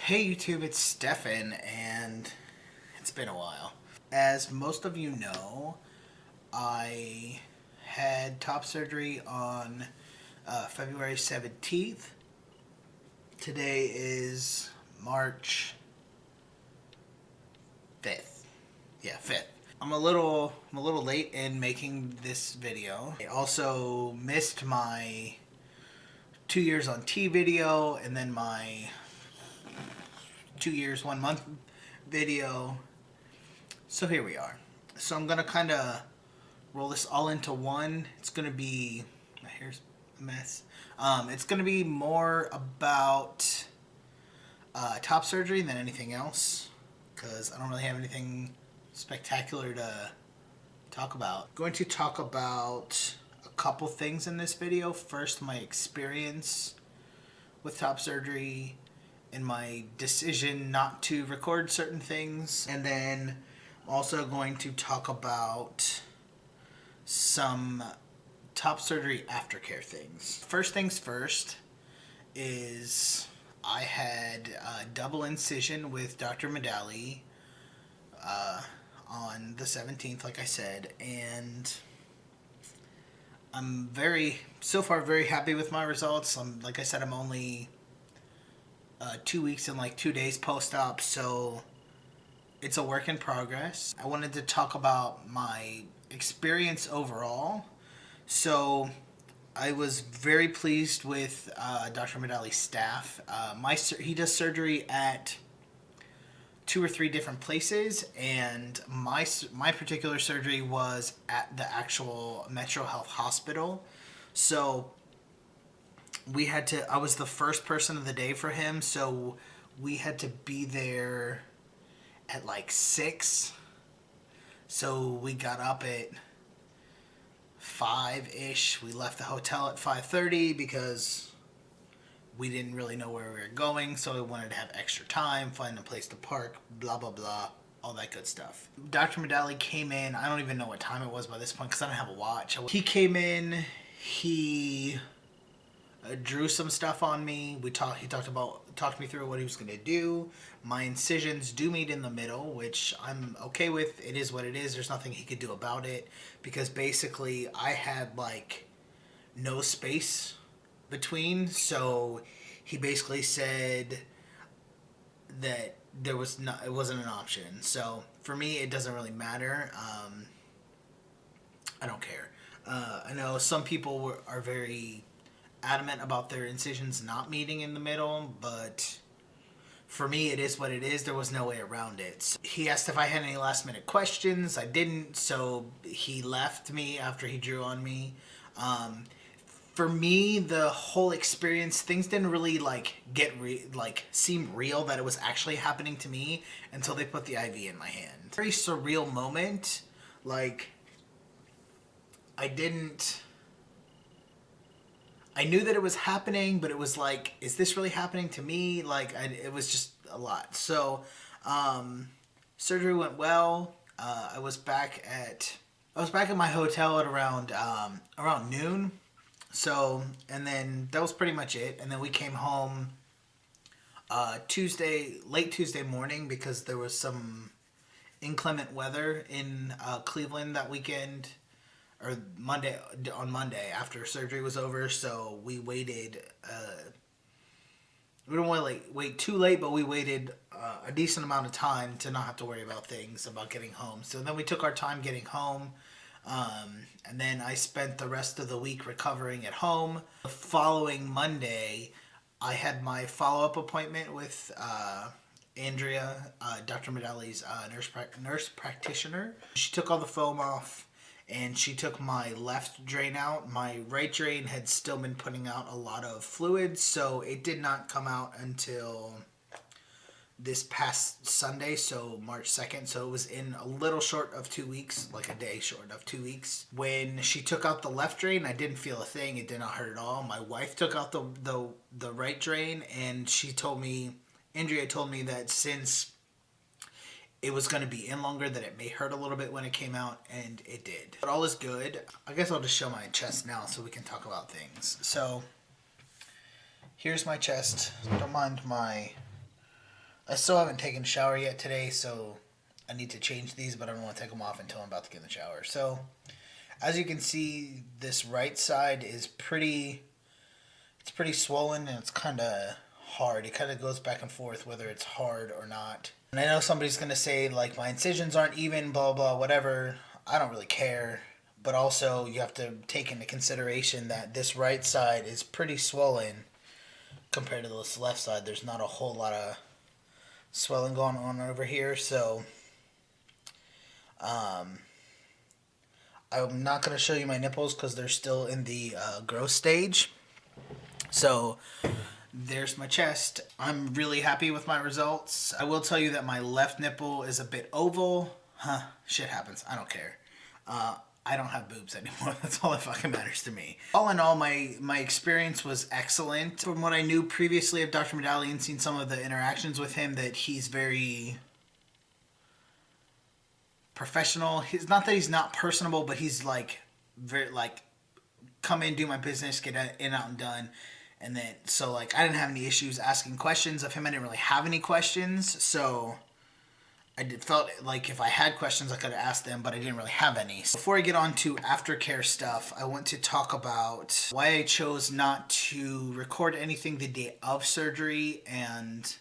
Hey YouTube, it's Stefan, and it's been a while. As most of you know, I had top surgery on February 17th. Today is March 5th. Yeah, 5th. I'm a little late in making this video. I also missed my 2 years on T video and then my 2 years, 1 month video. So here we are. So I'm gonna kind of roll this all into one. It's gonna be, my hair's a mess. It's gonna be more about top surgery than anything else, because I don't really have anything spectacular to talk about. I'm going to talk about a couple things in this video. First, my experience with top surgery and my decision not to record certain things, and then I'm also going to talk about some top surgery aftercare things. First things first is I had a double incision with Dr. Medali on the 17th, like I said, and I'm so far very happy with my results. Like I said, I'm only 2 weeks and like 2 days post-op, so it's a work in progress. I wanted to talk about my experience overall. So I was very pleased with Dr. Medali's staff. He does surgery at 2 or 3 different places, and my particular surgery was at the actual Metro Health Hospital. So I was the first person of the day for him, so we had to be there at like 6. So we got up at 5-ish. We left the hotel at 5:30 because we didn't really know where we were going, so we wanted to have extra time, find a place to park, blah, blah, blah, all that good stuff. Dr. Medali came in. I don't even know what time it was by this point because I don't have a watch. He came in. He drew some stuff on me. He talked me through what he was going to do. My incisions do meet in the middle, which I'm okay with. It is what it is. There's nothing he could do about it, because basically I had like no space between. So he basically said that it wasn't an option. So for me, it doesn't really matter. I don't care. I know some people are very adamant about their incisions not meeting in the middle, but for me it is what it is. There was no way around it. So he asked if I had any last minute questions. I didn't, so he left me after he drew on me. For me, the whole experience, things didn't really seem real, that it was actually happening to me, until they put the IV in my hand. Very surreal moment. Like, I knew that it was happening, but it was like, is this really happening to me? Like, it was just a lot. So, surgery went well. I was back at my hotel at around noon. So, and then that was pretty much it. And then we came home late Tuesday morning, because there was some inclement weather in Cleveland that weekend, or on Monday after surgery was over. So we waited, we don't want to wait too late, but we waited a decent amount of time to not have to worry about getting home. So then we took our time getting home, and then I spent the rest of the week recovering at home. The following Monday, I had my follow-up appointment with Andrea, Dr. Medali's nurse practitioner. She took all the foam off, and she took my left drain out. My right drain had still been putting out a lot of fluids, so it did not come out until this past Sunday, so March 2nd. So it was in a little short of 2 weeks, like a day short of 2 weeks. When she took out the left drain, I didn't feel a thing. It did not hurt at all. My wife took out the right drain, and Andrea told me that since it was going to be in longer, that it may hurt a little bit when it came out, and it did. But all is good. I guess I'll just show my chest now so we can talk about things. So here's my chest. Don't mind my I still haven't taken a shower yet today, so I need to change these, but I don't want to take them off until I'm about to get in the shower. So, as you can see, this right side is it's pretty swollen and it's kind of hard. It kind of goes back and forth whether it's hard or not. And I know somebody's going to say, like, my incisions aren't even, blah, blah, whatever. I don't really care. But also, you have to take into consideration that this right side is pretty swollen compared to this left side. There's not a whole lot of swelling going on over here. So, I'm not going to show you my nipples because they're still in the growth stage. So, there's my chest. I'm really happy with my results. I will tell you that my left nipple is a bit oval. Shit happens. I don't care. I don't have boobs anymore. That's all that fucking matters to me. All in all, my experience was excellent. From what I knew previously of Dr. Medali and seen some of the interactions with him, that he's very professional. He's not that he's not personable, but he's like very like come in, do my business, get in, out, and done. And then, so, like, I didn't have any issues asking questions of him. I didn't really have any questions. So, felt like if I had questions, I could have asked them, but I didn't really have any. So before I get on to aftercare stuff, I want to talk about why I chose not to record anything the day of surgery and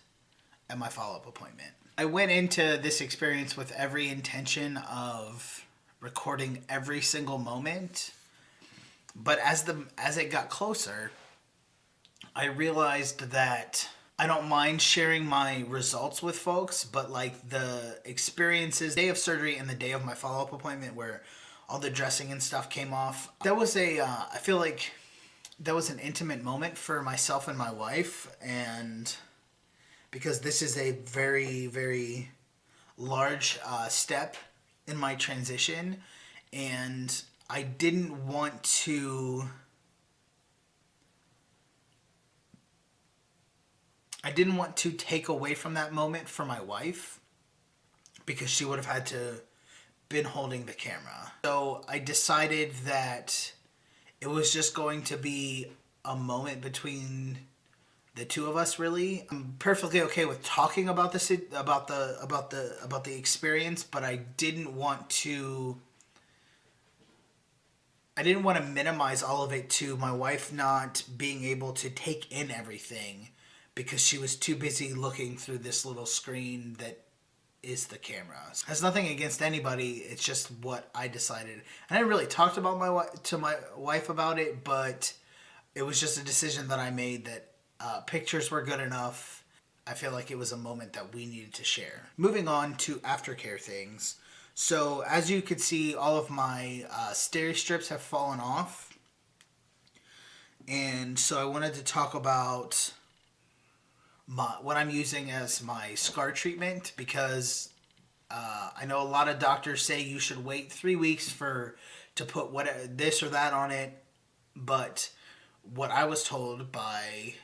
at my follow-up appointment. I went into this experience with every intention of recording every single moment. But as it got closer, I realized that I don't mind sharing my results with folks, but like the experiences, day of surgery and the day of my follow-up appointment where all the dressing and stuff came off, that was I feel like that was an intimate moment for myself and my wife, and because this is a very, very large step in my transition, and I didn't want to take away from that moment for my wife because she would have had to been holding the camera. So I decided that it was just going to be a moment between the two of us, really. I'm perfectly okay with talking about this about the experience, but I didn't want to minimize all of it to my wife not being able to take in everything because she was too busy looking through this little screen that is the camera. It has nothing against anybody. It's just what I decided. And I didn't really talk about to my wife about it, but it was just a decision that I made that pictures were good enough. I feel like it was a moment that we needed to share. Moving on to aftercare things. So as you can see, all of my steri strips have fallen off. And so I wanted to talk about what I'm using as my scar treatment, because I know a lot of doctors say you should wait 3 weeks to put this or that on it, but what I was told by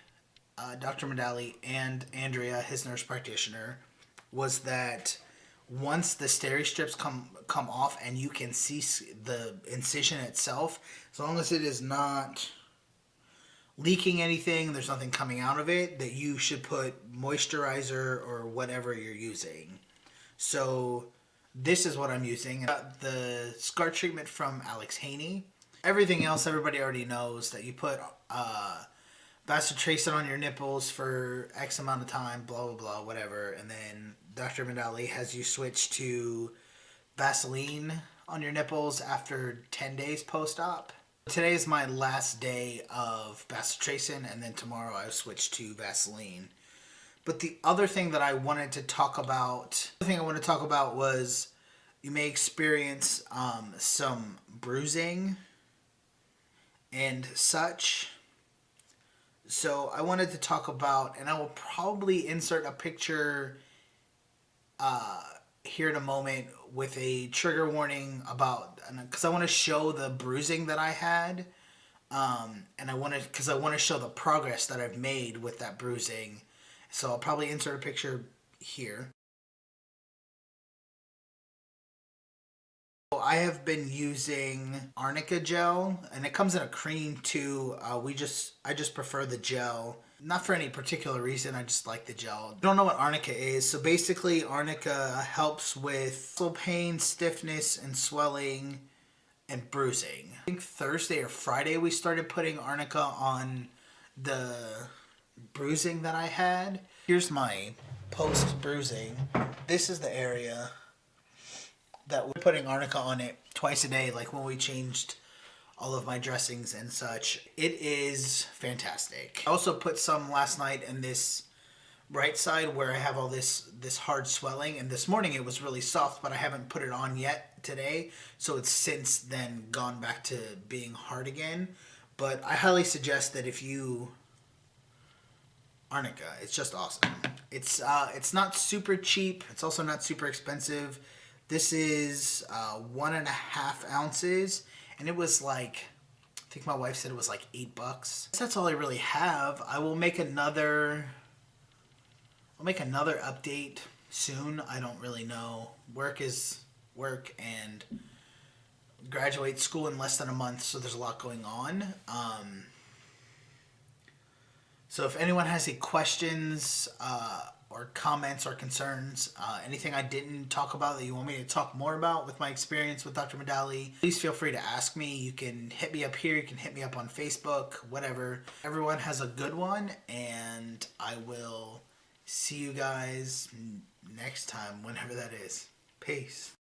Dr. Medali and Andrea, his nurse practitioner, was that once the steri strips come off and you can see the incision itself, as long as it is not leaking anything, there's nothing coming out of it, that you should put moisturizer or whatever you're using. So this is what I'm using. The scar treatment from Alex Haney. Everything else everybody already knows, that you put bacitracin on your nipples for X amount of time, blah, blah, blah, whatever. And then Dr. Medali has you switch to Vaseline on your nipples after 10 days post-op. Today is my last day of bacitracin, and then tomorrow I switch to Vaseline. But the other thing that I wanted to talk about, was you may experience some bruising and such. So I wanted to talk about, and I will probably insert a picture here in a moment with a trigger warning about, because I want to show the bruising that I had, and I want to show the progress that I've made with that bruising. So I'll probably insert a picture here. I have been using arnica gel, and it comes in a cream too. I just prefer the gel. Not for any particular reason, I just like the gel. I don't know what arnica is. So basically arnica helps with muscle pain, stiffness, and swelling, and bruising. I think Thursday or Friday we started putting arnica on the bruising that I had. Here's my post bruising. This is the area that we're putting arnica on it twice a day, like when we changed all of my dressings and such. It is fantastic. I also put some last night in this right side where I have all this hard swelling, and this morning it was really soft, but I haven't put it on yet today, so it's since then gone back to being hard again. But I highly suggest that if you arnica, it's just awesome. It's not super cheap, it's also not super expensive. This is 1.5 ounces, and it was like, I think my wife said it was like $8. That's all I really have. I will make another update soon. I don't really know. Work is work, and graduate school in less than a month, so there's a lot going on. So if anyone has any questions or comments or concerns, anything I didn't talk about that you want me to talk more about with my experience with Dr. Medali, please feel free to ask me. You can hit me up here. You can hit me up on Facebook, whatever. Everyone has a good one, and I will see you guys next time, whenever that is. Peace.